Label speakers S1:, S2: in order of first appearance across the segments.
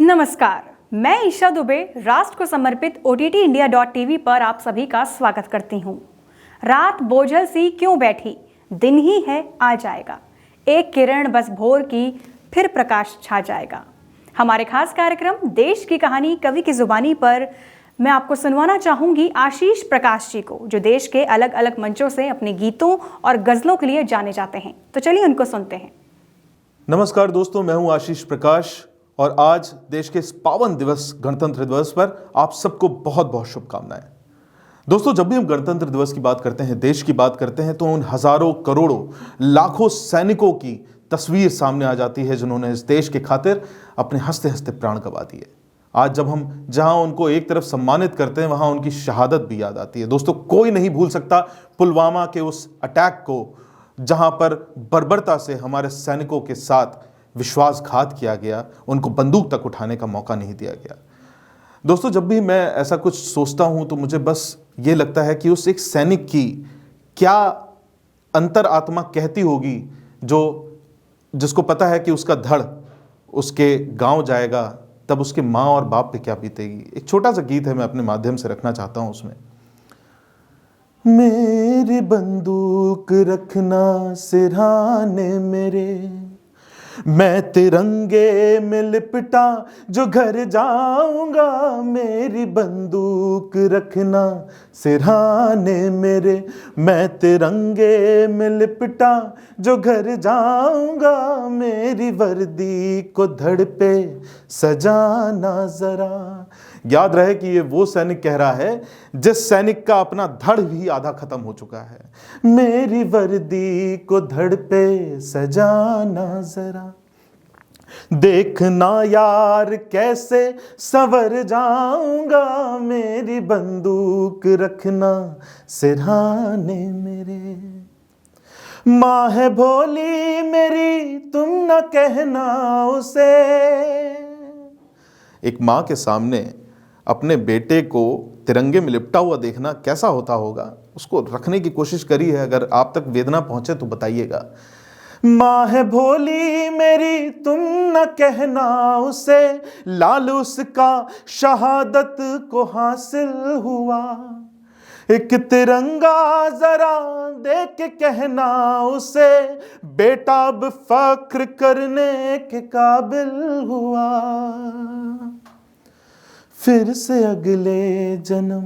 S1: नमस्कार, मैं ईशा दुबे राष्ट्र को समर्पित OTTindia.tv पर आप सभी का स्वागत करती हूँ। रात बोझल सी क्यों बैठी, दिन ही है आ जाएगा, एक किरण बस भोर की फिर प्रकाश छा जाएगा। हमारे खास कार्यक्रम देश की कहानी कवि की जुबानी पर मैं आपको सुनवाना चाहूंगी आशीष प्रकाश जी को, जो देश के अलग अलग मंचों से अपने गीतों और गजलों के लिए जाने जाते हैं। तो चलिए उनको सुनते हैं।
S2: नमस्कार दोस्तों, मैं हूं आशीष प्रकाश और आज देश के इस पावन दिवस गणतंत्र दिवस पर आप सबको बहुत बहुत शुभकामनाएं। दोस्तों, जब भी हम गणतंत्र दिवस की बात करते हैं, देश की बात करते हैं, तो उन हजारों करोड़ों लाखों सैनिकों की तस्वीर सामने आ जाती है जिन्होंने इस देश के खातिर अपने हंसते हंसते प्राण गंवा दिए। आज जब हम जहां उनको एक तरफ सम्मानित करते हैं, वहां उनकी शहादत भी याद आती है। दोस्तों, कोई नहीं भूल सकता पुलवामा के उस अटैक को, जहां पर बर्बरता से हमारे सैनिकों के साथ विश्वासघात किया गया, उनको बंदूक तक उठाने का मौका नहीं दिया गया। दोस्तों, जब भी मैं ऐसा कुछ सोचता हूं तो मुझे बस ये लगता है कि उस एक सैनिक की क्या अंतरात्मा कहती होगी, जिसको पता है कि उसका धड़ उसके गांव जाएगा, तब उसके माँ और बाप पे क्या बीतेगी। एक छोटा सा गीत है, मैं अपने माध्यम से रखना चाहता हूं उसमें। मेरी बंदूक रखना सिरहाने मेरे, मैं तिरंगे में लिपटा जो घर जाऊंगा। मेरी बंदूक रखना सिरहाने मेरे, मैं तिरंगे में लिपटा जो घर जाऊंगा। मेरी वर्दी को धड़ पे सजाना जरा। याद रहे कि ये वो सैनिक कह रहा है जिस सैनिक का अपना धड़ भी आधा खत्म हो चुका है। मेरी वर्दी को धड़ पे सजाना जरा, देखना यार कैसे संवर जाऊंगा। मेरी बंदूक रखना सिरहाने मेरे, माँ है भोली मेरी तुम न कहना उसे। एक माँ के सामने अपने बेटे को तिरंगे में लिपटा हुआ देखना कैसा होता होगा, उसको रखने की कोशिश करी है। अगर आप तक वेदना पहुंचे तो बताइएगा। माँ है भोली मेरी तुम न कहना उसे, लाल उसका शहादत को हासिल हुआ। एक तिरंगा जरा देख के कहना उसे, बेटा अब फख्र करने के काबिल हुआ। फिर से अगले जन्म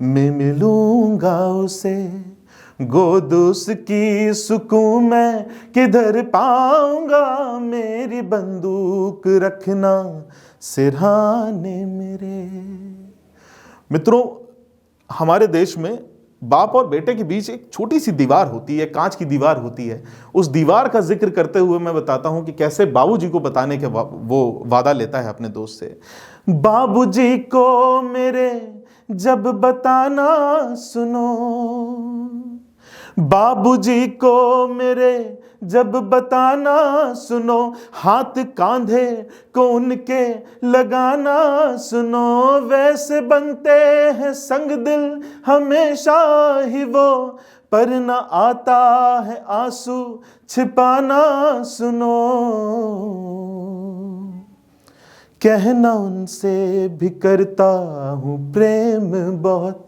S2: में मिलूंगा उसे, गोद उसकी सुकून मैं किधर पाऊंगा। मेरी बंदूक रखना सिरहाने मेरे। मित्रों, हमारे देश में बाप और बेटे के बीच एक छोटी सी दीवार होती है, कांच की दीवार होती है। उस दीवार का जिक्र करते हुए मैं बताता हूं कि कैसे बाबूजी को बताने के वो वादा लेता है अपने दोस्त से। बाबूजी को मेरे जब बताना सुनो, बाबूजी को मेरे जब बताना सुनो, हाथ कांधे को उनके लगाना सुनो। वैसे बनते हैं संग दिल हमेशा ही वो, पर न आता है आंसू छिपाना सुनो। कहना उनसे भी करता हूँ प्रेम बहुत,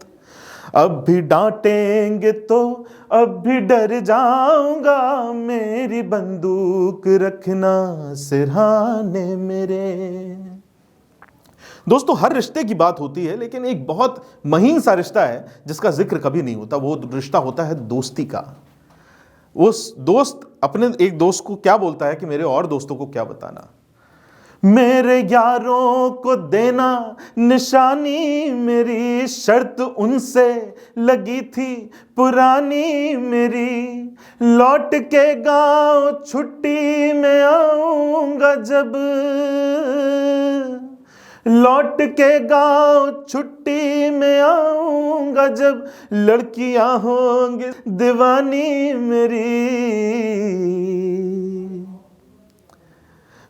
S2: अब भी डांटेंगे तो अब भी डर जाऊंगा। मेरी बंदूक रखना सिरहाने मेरे। दोस्तों, हर रिश्ते की बात होती है, लेकिन एक बहुत महीन सा रिश्ता है जिसका जिक्र कभी नहीं होता। वो रिश्ता होता है दोस्ती का। उस दोस्त अपने एक दोस्त को क्या बोलता है कि मेरे और दोस्तों को क्या बताना। मेरे यारों को देना निशानी, मेरी शर्त उनसे लगी थी पुरानी। मेरी लौट के गांव छुट्टी में आऊंगा जब, लौट के गांव छुट्टी में आऊंगा जब, लड़कियां होंगी दीवानी मेरी।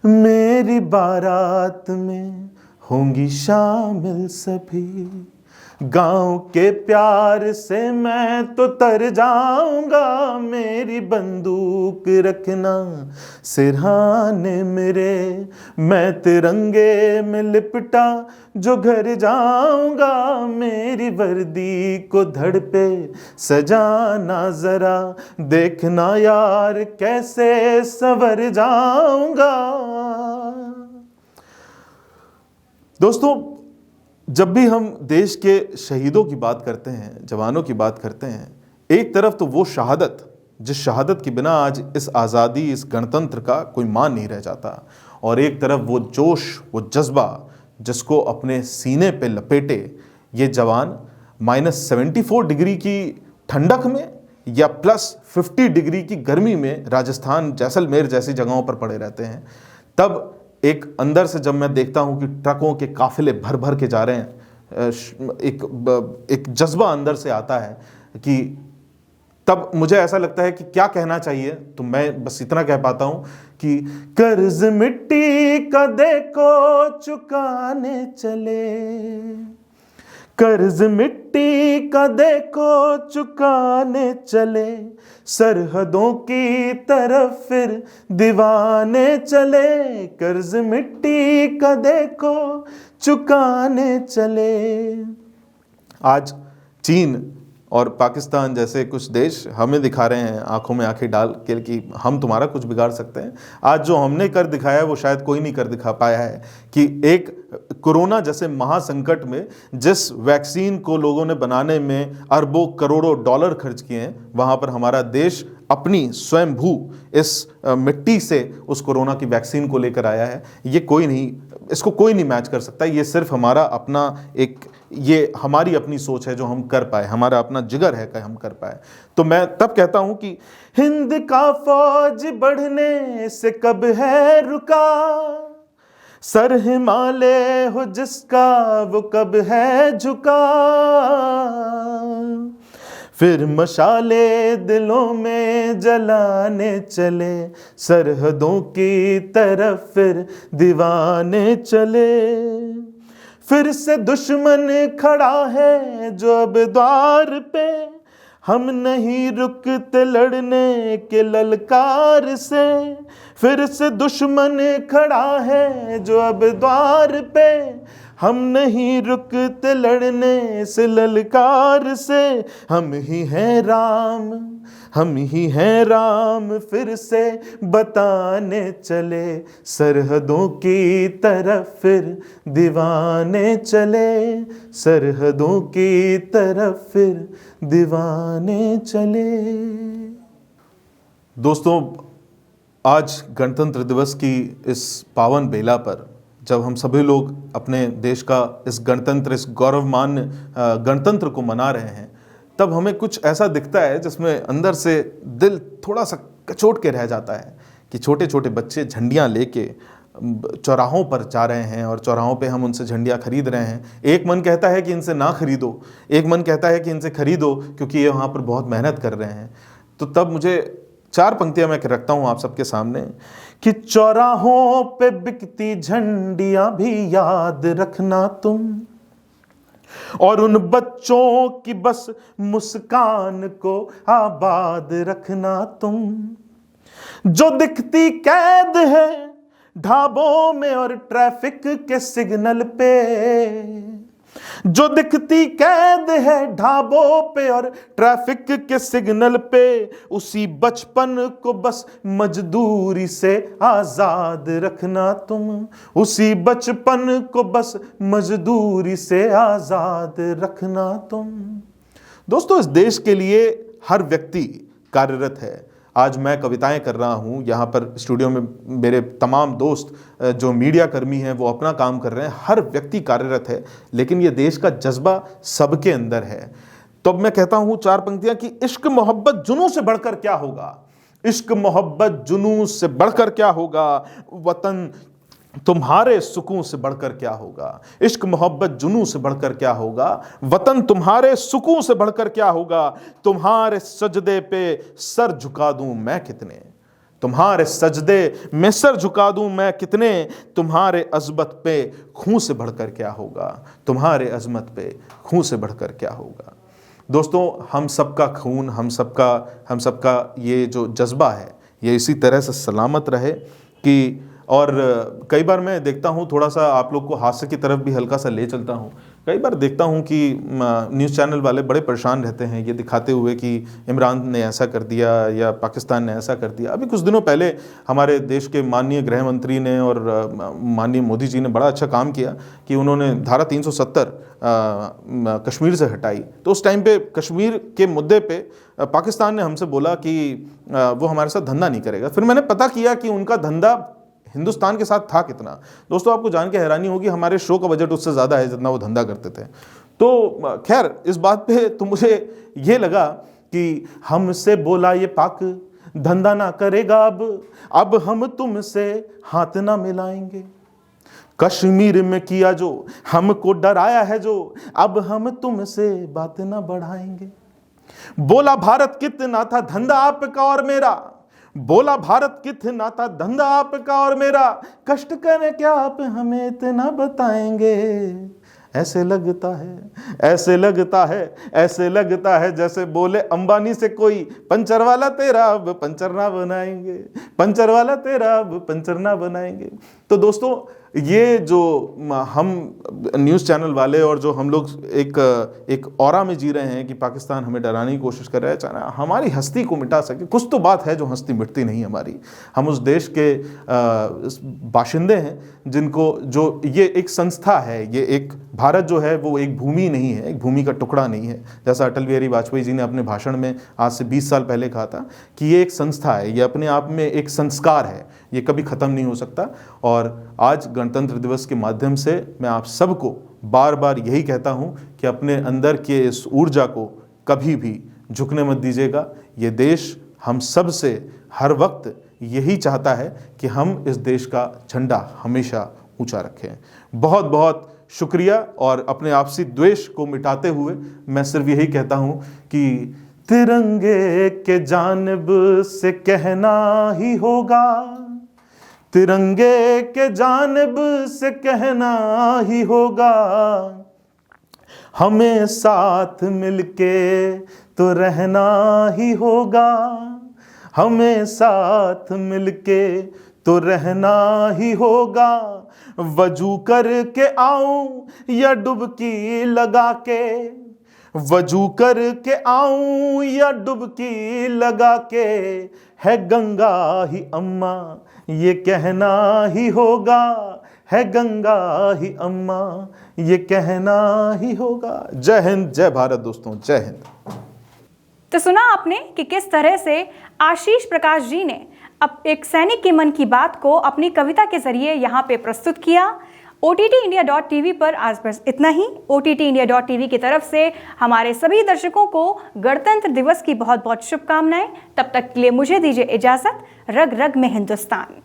S2: मेरी बारात में होंगी शामिल सभी, गांव के प्यार से मैं तो तर जाऊंगा, मेरी बंदूक रखना सिरहाने मेरे, मैं तिरंगे में लिपटा जो घर जाऊंगा, मेरी वर्दी को धड़ पे सजाना जरा, देखना यार कैसे संवर जाऊंगा। दोस्तों, जब भी हम देश के शहीदों की बात करते हैं, जवानों की बात करते हैं, एक तरफ तो वो शहादत, जिस शहादत के बिना आज इस आज़ादी, इस गणतंत्र का कोई मान नहीं रह जाता, और एक तरफ वो जोश, वो जज्बा जिसको अपने सीने पे लपेटे ये जवान -74 डिग्री की ठंडक में या +50 डिग्री की गर्मी में राजस्थान, जैसलमेर जैसी जगहों पर पड़े रहते हैं। तब एक अंदर से जब मैं देखता हूं कि ट्रकों के काफिले भर भर के जा रहे हैं, एक जज्बा अंदर से आता है कि तब मुझे ऐसा लगता है कि क्या कहना चाहिए। तो मैं बस इतना कह पाता हूं कि कर्ज मिट्टी का देखो चुकाने चले, कर्ज मिट्टी का देखो चुकाने चले, सरहदों की तरफ फिर दीवाने चले, कर्ज मिट्टी का देखो चुकाने चले। आज चीन और पाकिस्तान जैसे कुछ देश हमें दिखा रहे हैं आंखों में आंखें डाल के कि हम तुम्हारा कुछ बिगाड़ सकते हैं। आज जो हमने कर दिखाया है वो शायद कोई नहीं कर दिखा पाया है कि एक कोरोना जैसे महासंकट में जिस वैक्सीन को लोगों ने बनाने में अरबों करोड़ों डॉलर खर्च किए हैं, वहाँ पर हमारा देश अपनी स्वयंभू इस मिट्टी से उस कोरोना की वैक्सीन को लेकर आया है। ये कोई नहीं, इसको कोई नहीं मैच कर सकता। ये सिर्फ हमारा अपना ये हमारी अपनी सोच है जो हम कर पाए, हमारा अपना जिगर है कि हम कर पाए। तो मैं तब कहता हूं कि हिंद का फौज बढ़ने से कब है रुका, सर हिमालय हो जिसका वो कब है झुका, फिर मशाले दिलों में जलाने चले, सरहदों की तरफ फिर दीवाने चले, फिर से दुश्मन खड़ा है जो अब द्वार पे, हम नहीं रुकते लड़ने के ललकार से, फिर से दुश्मन खड़ा है जो अब द्वार पे, हम नहीं रुकते लड़ने से ललकार से, हम ही हैं राम, हम ही हैं राम, फिर से बताने चले, सरहदों की तरफ फिर दीवाने चले, सरहदों की तरफ फिर दीवाने चले। दोस्तों, आज गणतंत्र दिवस की इस पावन बेला पर जब हम सभी लोग अपने देश का इस गणतंत्र, इस गौरवमान्य गणतंत्र को मना रहे हैं, तब हमें कुछ ऐसा दिखता है जिसमें अंदर से दिल थोड़ा सा कचोट के रह जाता है कि छोटे छोटे बच्चे झंडियाँ लेके चौराहों पर जा रहे हैं और चौराहों पे हम उनसे झंडियाँ खरीद रहे हैं। एक मन कहता है कि इनसे ना खरीदो, एक मन कहता है कि इनसे खरीदो क्योंकि ये वहाँ पर बहुत मेहनत कर रहे हैं। तो तब मुझे 4 पंक्तियां मैं रखता हूं आप सबके सामने कि चौराहों पे बिकती झंडियां भी याद रखना तुम, और उन बच्चों की बस मुस्कान को आबाद रखना तुम, जो दिखती कैद है ढाबों में और ट्रैफिक के सिग्नल पे, जो दिखती कैद है ढाबों पे और ट्रैफिक के सिग्नल पे, उसी बचपन को बस मजदूरी से आजाद रखना तुम, उसी बचपन को बस मजदूरी से आजाद रखना तुम। दोस्तों, इस देश के लिए हर व्यक्ति कार्यरत है। आज मैं कविताएं कर रहा हूं, यहाँ पर स्टूडियो में मेरे तमाम दोस्त जो मीडिया कर्मी हैं वो अपना काम कर रहे हैं, हर व्यक्ति कार्यरत है, लेकिन ये देश का जज्बा सबके अंदर है। तो अब मैं कहता हूं 4 पंक्तियां कि इश्क मोहब्बत जुनून से बढ़कर क्या होगा, इश्क मोहब्बत जुनून से बढ़कर क्या होगा, वतन तुम्हारे सुकून से बढ़कर क्या होगा, इश्क मोहब्बत जुनून से बढ़कर क्या होगा, वतन तुम्हारे सुकून से बढ़कर क्या होगा, तुम्हारे सजदे पे सर झुका दूं मैं कितने, तुम्हारे सजदे में सर झुका दूं मैं कितने, तुम्हारे अजमत पे खून से बढ़कर क्या होगा, तुम्हारे अजमत पे खून से बढ़कर क्या होगा। दोस्तों, हम सबका खून, हम सबका ये जो जज्बा है ये इसी तरह से सलामत रहे कि, और कई बार मैं देखता हूँ, थोड़ा सा आप लोग को हास्य की तरफ भी हल्का सा ले चलता हूँ, कई बार देखता हूँ कि न्यूज़ चैनल वाले बड़े परेशान रहते हैं ये दिखाते हुए कि इमरान ने ऐसा कर दिया या पाकिस्तान ने ऐसा कर दिया। अभी कुछ दिनों पहले हमारे देश के माननीय गृह मंत्री ने और माननीय मोदी जी ने बड़ा अच्छा काम किया कि उन्होंने धारा 370 कश्मीर से हटाई। तो उस टाइम पे कश्मीर के मुद्दे पे पाकिस्तान ने हमसे बोला कि वो हमारे साथ धंधा नहीं करेगा। फिर मैंने पता किया कि उनका धंधा हिंदुस्तान के साथ था कितना। दोस्तों, आपको जान के हैरानी होगी, हमारे शो का बजट उससे ज़्यादा है जितना वो धंधा करते थे। तो खैर, इस बात पे तो मुझे ये लगा कि हमसे बोला ये पाक धंधा ना करेगा, अब हम तुमसे हाथ ना मिलाएंगे। कश्मीर में किया जो हमको डराया है जो, अब हम तुमसे बात ना बढ़ाएंगे। बोला भारत कितना था धंधा आपका और मेरा, बोला भारत कितना था धंधा आपका और मेरा, कष्ट करें क्या आप हमें इतना बताएंगे। ऐसे लगता है, ऐसे लगता है, ऐसे लगता है जैसे बोले अंबानी से कोई, पंचर वाला तेरा अब पंचर ना बनाएंगे, पंचर वाला तेरा अब पंचर ना बनाएंगे। तो दोस्तों, ये जो हम न्यूज़ चैनल वाले और जो हम लोग एक ऑरा में जी रहे हैं कि पाकिस्तान हमें डराने की कोशिश कर रहा है, चाहे हमारी हस्ती को मिटा सके। कुछ तो बात है जो हस्ती मिटती नहीं हमारी। हम उस देश के बाशिंदे हैं जिनको, जो ये एक संस्था है, ये एक भारत जो है वो एक भूमि नहीं है, एक भूमि का टुकड़ा नहीं है। जैसा अटल बिहारी वाजपेयी जी ने अपने भाषण में आज से 20 साल पहले कहा था कि ये एक संस्था है, ये अपने आप में एक संस्कार है, ये कभी ख़त्म नहीं हो सकता। और आज गणतंत्र दिवस के माध्यम से मैं आप सबको बार बार यही कहता हूँ कि अपने अंदर के इस ऊर्जा को कभी भी झुकने मत दीजिएगा। ये देश हम सब से हर वक्त यही चाहता है कि हम इस देश का झंडा हमेशा ऊंचा रखें। बहुत बहुत शुक्रिया। और अपने आपसी द्वेष को मिटाते हुए मैं सिर्फ यही कहता हूँ कि तिरंगे के जानिब से कहना ही होगा, तिरंगे के जानिब से कहना ही होगा, हमें साथ मिलके तो रहना ही होगा, हमें साथ मिलके तो रहना ही होगा। वजू करके आऊं या डुबकी लगा के, वजू करके आऊं या डुबकी लगा के, है गंगा ही अम्मा ये कहना ही होगा, है गंगा ही अम्मा ये कहना ही होगा। जय हिंद, जय भारत दोस्तों, जय हिंद।
S1: तो सुना आपने कि किस तरह से आशीष प्रकाश जी ने अब एक सैनिक के मन की बात को अपनी कविता के जरिए यहाँ पे प्रस्तुत किया। OTTindia.tv पर आज बस इतना ही। OTTindia.tv की तरफ से हमारे सभी दर्शकों को गणतंत्र दिवस की बहुत बहुत शुभकामनाएं। तब तक के लिए मुझे दीजिए इजाजत। रग रग में हिंदुस्तान।